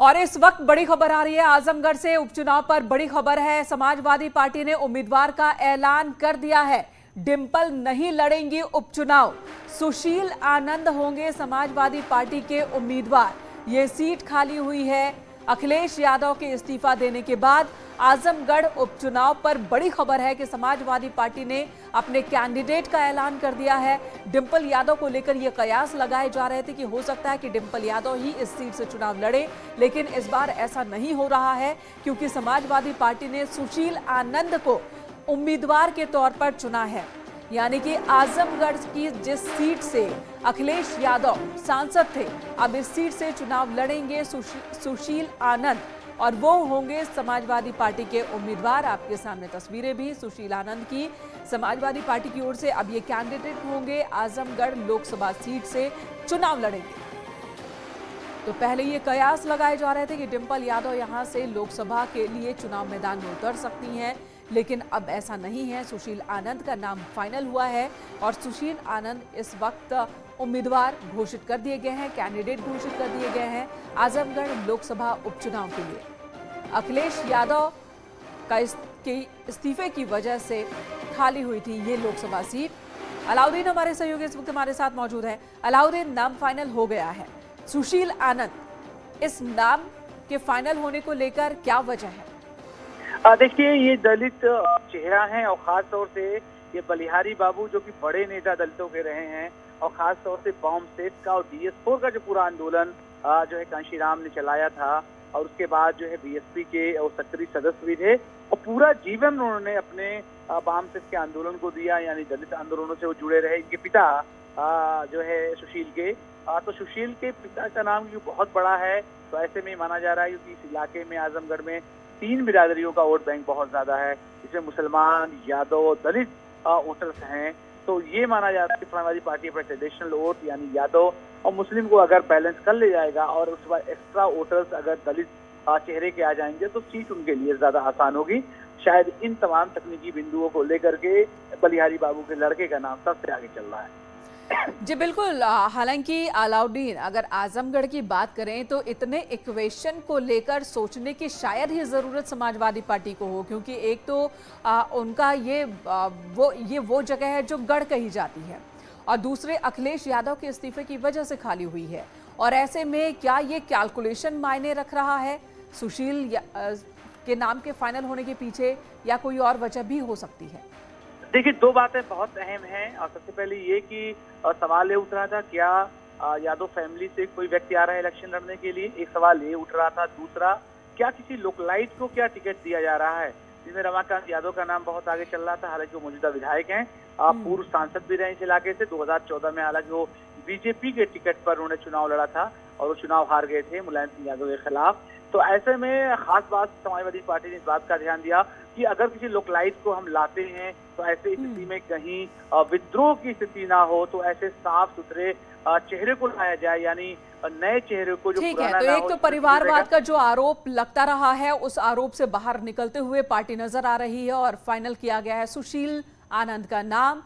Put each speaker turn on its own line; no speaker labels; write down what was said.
और इस वक्त बड़ी खबर आ रही है आजमगढ़ से। उपचुनाव पर बड़ी खबर है। समाजवादी पार्टी ने उम्मीदवार का ऐलान कर दिया है। डिंपल नहीं लड़ेंगी उपचुनाव। सुशील आनंद होंगे समाजवादी पार्टी के उम्मीदवार। ये सीट खाली हुई है अखिलेश यादव के इस्तीफा देने के बाद। आजमगढ़ उपचुनाव पर बड़ी खबर है कि समाजवादी पार्टी ने अपने कैंडिडेट का ऐलान कर दिया है। डिंपल यादव को लेकर ये कयास लगाए जा रहे थे कि हो सकता है कि डिंपल यादव ही इस सीट से चुनाव लड़े, लेकिन इस बार ऐसा नहीं हो रहा है क्योंकि समाजवादी पार्टी ने सुशील आनंद को उम्मीदवार के तौर पर चुना है। यानी कि आजमगढ़ की जिस सीट से अखिलेश यादव सांसद थे, अब इस सीट से चुनाव लड़ेंगे सुशील आनंद और वो होंगे समाजवादी पार्टी के उम्मीदवार। आपके सामने तस्वीरें भी सुशील आनंद की। समाजवादी पार्टी की ओर से अब ये कैंडिडेट होंगे, आजमगढ़ लोकसभा सीट से चुनाव लड़ेंगे। तो पहले ये कयास लगाए जा रहे थे कि डिंपल यादव यहां से लोकसभा के लिए चुनाव मैदान में उतर सकती हैं, लेकिन अब ऐसा नहीं है। सुशील आनंद का नाम फाइनल हुआ है और सुशील आनंद इस वक्त उम्मीदवार घोषित कर दिए गए हैं, कैंडिडेट घोषित कर दिए गए हैं आजमगढ़ लोकसभा उपचुनाव के लिए। अखिलेश यादव का इस्तीफे की वजह से खाली हुई थी ये लोकसभा सीट। अलाउद्दीन हमारे सहयोगी इस वक्त हमारे साथ मौजूद है। अलाउद्दीन, नाम फाइनल हो गया है सुशील आनंद, इस नाम के फाइनल होने को लेकर क्या वजह है?
देखिए, ये दलित चेहरा है और खास तौर से ये बलिहारी बाबू जो कि बड़े नेता दलितों के रहे हैं और खास तौर से बॉम्ब सेट का और DS4 का जो पूरा आंदोलन जो है कांशीराम ने चलाया था और उसके बाद जो है BSP के और सक्रिय सदस्य भी थे और पूरा जीवन उन्होंने अपने बॉम्ब सेट के आंदोलन को दिया, यानी दलित आंदोलनों से वो जुड़े रहे। इनके पिता जो है सुशील के तो सुशील के पिता का नाम बहुत बड़ा है, तो ऐसे में माना जा रहा है क्योंकि इस इलाके में आजमगढ़ में 3 बिरादरियों का वोट बैंक बहुत ज्यादा है, जिसमें मुसलमान, यादव, दलित वोटर्स हैं। तो ये माना जा रहा है कि समाजवादी पार्टी अपने ट्रेडिशनल वोट यानी यादव और मुस्लिम को अगर बैलेंस कर ले जाएगा और उस बार एक्स्ट्रा वोटर्स अगर दलित चेहरे के आ जाएंगे तो सीट उनके लिए ज्यादा आसान होगी। शायद इन तमाम तकनीकी बिंदुओं को लेकर के बलिहारी बाबू के लड़के का नाम सबसे आगे चल रहा है।
जी बिल्कुल। हालांकि अलाउद्दीन, अगर आजमगढ़ की बात करें तो इतने इक्वेशन को लेकर सोचने की शायद ही ज़रूरत समाजवादी पार्टी को हो, क्योंकि एक तो उनका ये वो जगह है जो गढ़ कही जाती है और दूसरे अखिलेश यादव के इस्तीफे की वजह से खाली हुई है। और ऐसे में क्या ये कैलकुलेशन मायने रख रहा है सुशील के नाम के फाइनल होने के पीछे, या कोई और वजह भी हो सकती है?
देखिए, 2 बातें बहुत अहम हैं और सबसे पहले ये कि सवाल ये उठ रहा था क्या यादव फैमिली से कोई व्यक्ति आ रहा है इलेक्शन लड़ने के लिए, एक सवाल ये उठ रहा था। दूसरा, क्या किसी लोकलाइट को क्या टिकट दिया जा रहा है, जिसमें रमाकांत यादव का नाम बहुत आगे चल रहा था। हालांकि वो मौजूदा विधायक हैं, पूर्व सांसद भी रहे इस इलाके से। 2014 में हालांकि वो BJP के टिकट पर उन्होंने चुनाव लड़ा था और वो चुनाव हार गए थे मुलायम सिंह यादव के खिलाफ। तो ऐसे में खास बात समाजवादी पार्टी ने इस बात का ध्यान दिया कि अगर किसी लोकलाइट को हम लाते हैं तो ऐसे स्थिति में कहीं विद्रोह की स्थिति ना हो, तो ऐसे साफ सुथरे चेहरे को लाया जाए, यानी नए चेहरे को जो
ठीक है। तो एक तो परिवारवाद का जो आरोप लगता रहा है, उस आरोप से बाहर निकलते हुए पार्टी नजर आ रही है और फाइनल किया गया है सुशील आनंद का नाम।